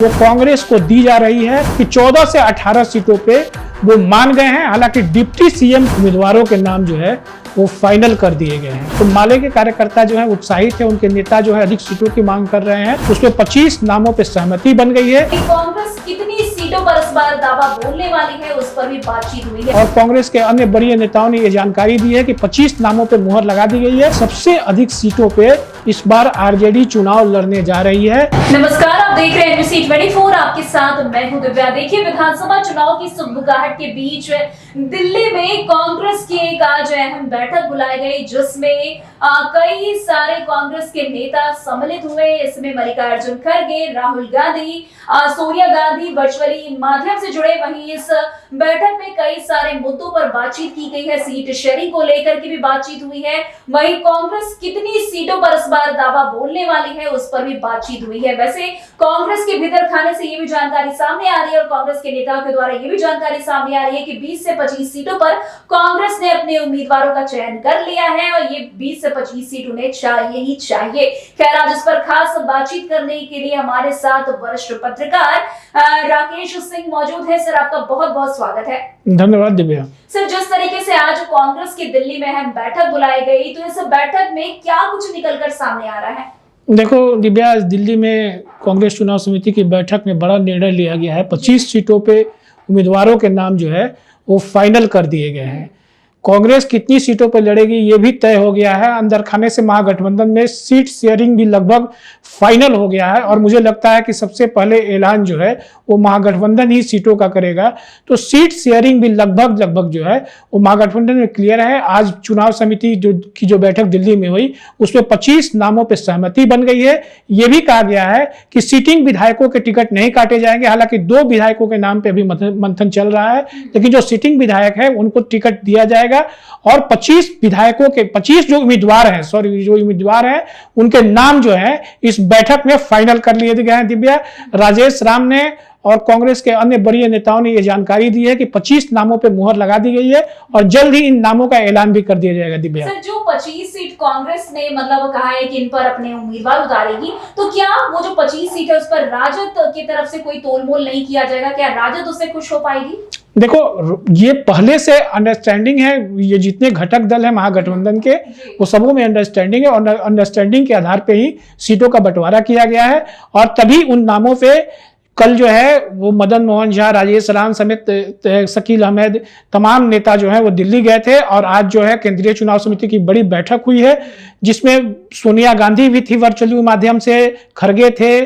वो कांग्रेस को दी जा रही है कि 14 से 18 सीटों पे वो मान गए हैं। हालांकि डिप्टी सीएम उम्मीदवारों के नाम जो है वो फाइनल कर दिए गए हैं। तो माले के कार्यकर्ता जो है उत्साहित है, उनके नेता जो है अधिक सीटों की मांग कर रहे हैं। उसमें 25 नामों पे सहमति बन गई है। कांग्रेस कितनी सीटों पर इस बार दावा बोलने वाली है, उस पर भी बातचीत हुई है। और कांग्रेस के अन्य वरीय नेताओं ने ये जानकारी दी है कि 25 नामों पे मुहर लगा दी गई है। सबसे अधिक सीटों पे इस बार आरजेडी चुनाव लड़ने जा रही है। नमस्कार, आप देख रहे हैं एनबीसी 24। आपके साथ मैं हूं दिव्या। देखिए, विधानसभा चुनाव की सुगबुगाहट के बीच दिल्ली में कांग्रेस की एक आज अहम बैठक बुलाई गई, जिसमें कई सारे कांग्रेस के नेता सम्मिलित हुए। इसमें मल्लिकार्जुन खड़गे, राहुल गांधी, सोनिया गांधी वर्चुअली माध्यम से जुड़े। वहीं इस बैठक में कई सारे मुद्दों पर बातचीत की गई है। सीट शेयरिंग को लेकर की भी बातचीत हुई है। वहीं कांग्रेस कितनी सीटों पर इस बार दावा बोलने वाली है, उस पर भी बातचीत हुई है। वैसे कांग्रेस के भीतर खाने से ये भी जानकारी सामने आ रही है और कांग्रेस के नेताओं के द्वारा ये भी जानकारी सामने आ रही है कि 20 से 25 सीटों पर कांग्रेस ने अपने उम्मीदवारों का चयन कर लिया है और ये 20 से 25 सीट उन्हें चाहिए ही चाहिए। खैर, आज इस पर खास बातचीत करने के लिए हमारे साथ वरिष्ठ पत्रकार राकेश सिंह मौजूद है। सर, आपका बहुत बहुत स्वागत है। धन्यवाद दिव्या। सर, जिस तरीके से आज कांग्रेस की दिल्ली में अहम बैठक बुलाई गई, तो इस बैठक में क्या कुछ निकलकर सामने आ रहा है? देखो दिव्या, दिल्ली में कांग्रेस चुनाव समिति की बैठक में बड़ा निर्णय लिया गया है। 25 सीटों पे उम्मीदवारों के नाम जो है वो फाइनल कर दिए गए हैं। कांग्रेस कितनी सीटों पर लड़ेगी ये भी तय हो गया है। अंदर खाने से महागठबंधन में सीट शेयरिंग भी लगभग फाइनल हो गया है और मुझे लगता है कि सबसे पहले ऐलान जो है वो महागठबंधन ही सीटों का करेगा। तो सीट शेयरिंग भी लगभग जो है वो महागठबंधन में क्लियर है। आज चुनाव समिति जो बैठक दिल्ली में हुई उसमें 25 नामों पर सहमति बन गई है। ये भी कहा गया है कि सीटिंग विधायकों के टिकट नहीं काटे जाएंगे। हालांकि 2 विधायकों के नाम पे अभी मंथन चल रहा है, लेकिन जो सीटिंग विधायक है उनको टिकट दिया जाएगा और 25 विधायकों के 25 जो उम्मीदवार हैं उनके नाम जो है इस बैठक में फाइनल कर लिए गए हैं। दिव्या, राजेश राम ने और कांग्रेस के अन्य वरीय नेताओं ने यह जानकारी दी है कि 25 नामों पे मुहर लगा दी गई है और जल्द ही इन नामों का ऐलान भी कर दिया जाएगा। दिव्या सर, जो 25 सीट कांग्रेस ने कहा है कि इन पर अपने उम्मीदवार उतारेगी, तो क्या वो जो 25 सीट है उस पर राजद की तरफ से कोई तोलमोल नहीं किया जाएगा? क्या राजद उससे खुश हो पाएगी? देखो, ये पहले से अंडरस्टैंडिंग है। ये जितने घटक दल है महागठबंधन के वो सबों में अंडरस्टैंडिंग है और अंडरस्टैंडिंग के आधार पे ही सीटों का बंटवारा किया गया है। और तभी उन नामों पे कल जो है वो मदन मोहन झा, राजेश राम समेत शकील अहमद तमाम नेता जो है वो दिल्ली गए थे। और आज जो है केंद्रीय चुनाव समिति की बड़ी बैठक हुई है, जिसमें सोनिया गांधी भी थी वर्चुअली माध्यम से, खड़गे थे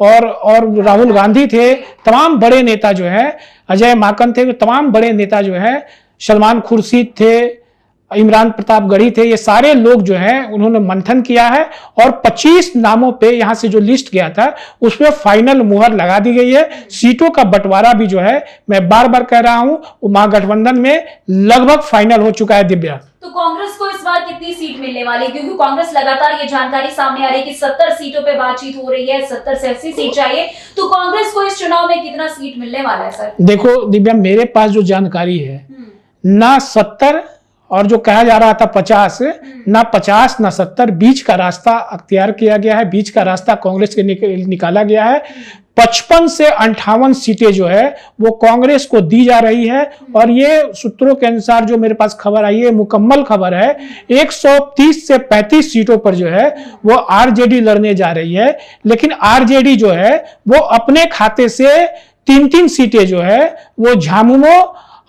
और राहुल गांधी थे। तमाम बड़े नेता जो है, अजय माकन थे, तमाम बड़े नेता जो है, सलमान खुर्शीद थे, इमरान प्रतापगढ़ी थे, ये सारे लोग जो हैं उन्होंने मंथन किया है और 25 नामों पे यहाँ से जो लिस्ट गया था उसमें फाइनल मुहर लगा दी गई है। सीटों का बंटवारा भी जो है, मैं बार बार कह रहा हूं, वो महागठबंधन में लगभग फाइनल हो चुका है। दिव्या, तो कांग्रेस को इस बार कितनी सीट मिलने वाली है? क्योंकि कांग्रेस लगातार ये जानकारी सामने आ रही है कि 70 सीटों पे बातचीत हो रही है, 70 से 80 सीट चाहिए। तो कांग्रेस को इस चुनाव में कितना सीट मिलने वाला है? सर देखो दिव्या, मेरे पास जो जानकारी है, ना 70 और जो कहा जा रहा था 50, ना 50 ना 70, बीच का रास्ता अख्तियार किया गया है। बीच का रास्ता कांग्रेस के निकाला गया है। 55 से 58 सीटें जो है वो कांग्रेस को दी जा रही है। और ये सूत्रों के अनुसार जो मेरे पास खबर आई है, मुकम्मल खबर है, 130 से 35 सीटों पर जो है वो आरजेडी लड़ने जा रही है। लेकिन आरजेडी जो है वो अपने खाते से 3-3 सीटें जो है वो झामुमो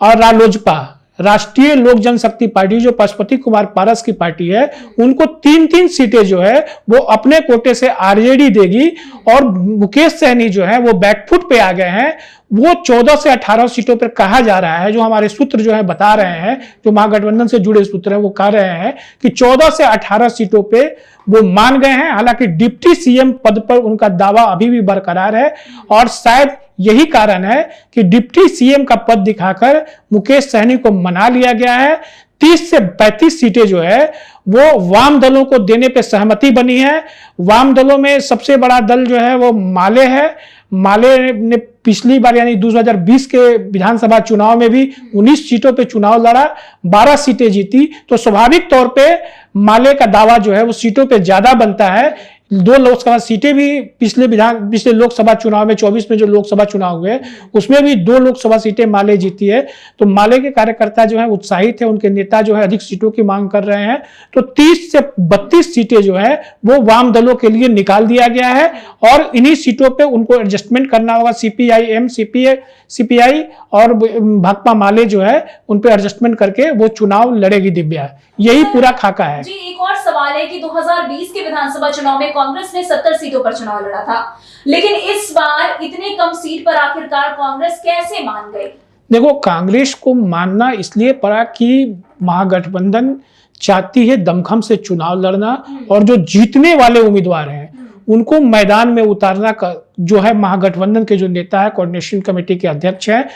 और रालोजपा, राष्ट्रीय लोक जनशक्ति पार्टी जो पशुपति कुमार पारस की पार्टी है, उनको 3-3 सीटें जो है वो अपने कोटे से आरजेडी देगी। और मुकेश सहनी जो है वो बैकफुट पे आ गए हैं। वो 14 से 18 सीटों पर कहा जा रहा है, जो हमारे सूत्र जो है बता रहे हैं, जो महागठबंधन से जुड़े सूत्र हैं वो कह रहे हैं कि 14 से 18 सीटों पे वो मान गए हैं। हालांकि डिप्टी सीएम पद पर उनका दावा अभी भी बरकरार है और शायद यही कारण है कि डिप्टी सीएम का पद दिखाकर मुकेश सहनी को मना लिया गया है। 30 से 35 सीटें जो है वो वाम दलों को देने पे सहमति बनी है। वाम दलों में सबसे बड़ा दल जो है वो माले है। माले ने पिछली बार यानी 2020 के विधानसभा चुनाव में भी 19 सीटों पे चुनाव लड़ा, 12 सीटें जीती। तो स्वाभाविक तौर पे माले का दावा जो है वो सीटों पे ज्यादा बनता है। 2 लोकसभा सीटें भी पिछले लोकसभा चुनाव में 24 में जो लोकसभा चुनाव हुए उसमें भी 2 लोकसभा सीटें माले जीती है। तो माले के कार्यकर्ता जो है उत्साहित है, उनके नेता जो है अधिक सीटों की मांग कर रहे हैं। तो 30 से 32 सीटें जो है वो वाम दलों के लिए निकाल दिया गया है और इन्हीं सीटों पे उनको एडजस्टमेंट करना होगा। सीपीआई सीपीआई और भाकपा माले जो है उन पे एडजस्टमेंट करके वो चुनाव लड़ेगी दिव्या। यही पूरा खाका है। जी, एक और सवाल है कि 2020 के विधानसभा चुनाव में कांग्रेस ने 70 सीटों पर चुनाव लड़ा था, लेकिन इस बार इतने कम सीट पर आखिरकार कांग्रेस कैसे मान गई? देखो, कांग्रेस को मानना इसलिए पड़ा कि महागठबंधन चाहती है दमखम से चुनाव लड़ना और जो जीतने वाले उम्मीदवार हैं उनको मैदान में उतारना का जो है महागठबंधन के जो नेता है, कोऑर्डिनेशन कमेटी के अध्यक्ष हैं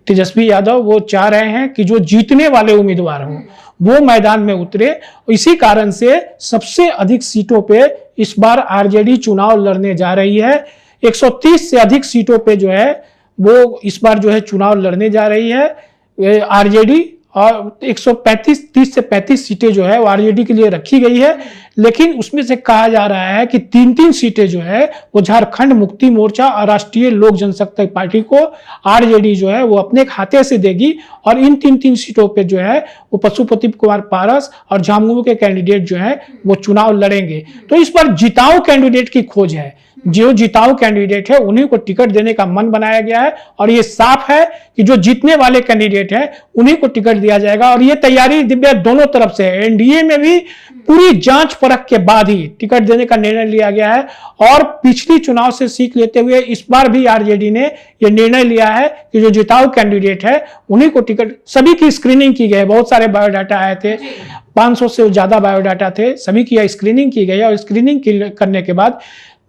तेजस्वी यादव, वो चाह रहे हैं कि जो जीतने वाले उम्मीदवार हों वो मैदान में उतरे। इसी कारण से सबसे अधिक सीटों पे इस बार आरजेडी चुनाव लड़ने जा रही है। 130 से अधिक सीटों पे जो है वो इस बार जो है चुनाव लड़ने जा रही है आरजेडी, और 30 से 35 सीटें जो है वो आरजेडी के लिए रखी गई है। लेकिन उसमें से कहा जा रहा है कि 3-3 सीटें जो है वो झारखंड मुक्ति मोर्चा और राष्ट्रीय लोक जनशक्ति पार्टी को आरजेडी जो है वो अपने खाते से देगी और इन 3-3 सीटों पे जो है वो पशुपति कुमार पारस और झामुमो के कैंडिडेट जो है वो चुनाव लड़ेंगे। तो इस बार जिताऊ कैंडिडेट की खोज है, जो जिताऊ कैंडिडेट है उन्हीं को टिकट देने का मन बनाया गया है और ये साफ है कि जो जीतने वाले कैंडिडेट हैं उन्हीं को टिकट दिया जाएगा। और ये तैयारी दिव्या दोनों तरफ से है। एनडीए में भी पूरी जांच परख के बाद ही टिकट देने का निर्णय लिया गया है और पिछली चुनाव से सीख लेते हुए इस बार भी आरजेडी ने यह निर्णय लिया है कि जो जिताऊ कैंडिडेट है उन्हीं को टिकट, सभी की स्क्रीनिंग की गई। बहुत सारे बायोडाटा आए थे, 500 से ज्यादा बायोडाटा थे, सभी की स्क्रीनिंग की गई और स्क्रीनिंग करने के बाद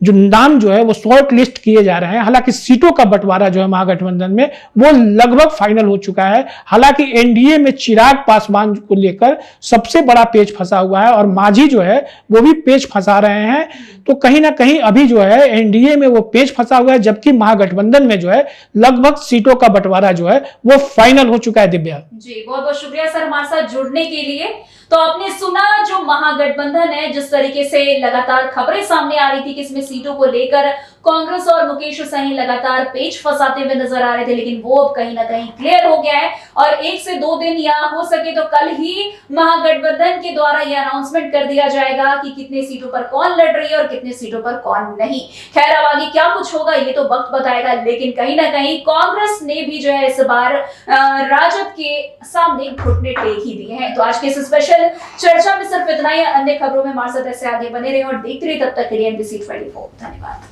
जो नाम जो है वो शॉर्ट लिस्ट किए जा रहे हैं। हालांकि सीटों का बंटवारा जो है महागठबंधन में वो लगभग फाइनल हो चुका है। हालांकि एनडीए में चिराग पासवान को लेकर सबसे बड़ा पेच फंसा हुआ है और मांझी जो है वो भी पेच फंसा रहे हैं। तो कहीं ना कहीं अभी जो है एनडीए में वो पेच फंसा हुआ है, जबकि महागठबंधन में जो है लगभग सीटों का बंटवारा जो है वो फाइनल हो चुका है। दिव्या जी, बहुत बहुत शुक्रिया सर हमारे साथ जुड़ने के लिए। तो आपने सुना जो महागठबंधन है, जिस तरीके से लगातार खबरें सामने आ रही थी कि इसमें सीटों को लेकर कांग्रेस और मुकेश सहनी लगातार पेच फंसाते हुए नजर आ रहे थे, लेकिन वो अब कहीं ना कहीं क्लियर हो गया है और 1 से 2 दिन या हो सके तो कल ही महागठबंधन के द्वारा यह अनाउंसमेंट कर दिया जाएगा कि कितने सीटों पर कौन लड़ रही है और कितने सीटों पर कौन नहीं। खैर, अब आगे क्या कुछ होगा ये तो वक्त बताएगा, लेकिन कहीं ना कहीं कांग्रेस ने भी जो है इस बार राजद के सामने घुटने टेक ही दिए हैं। तो आज के इस स्पेशल चर्चा में सिर्फ इतना ही। अन्य खबरों में हमारे साथ ऐसे आगे बने रहे और देखते रहिए। तब तक के लिए NBC 24। धन्यवाद।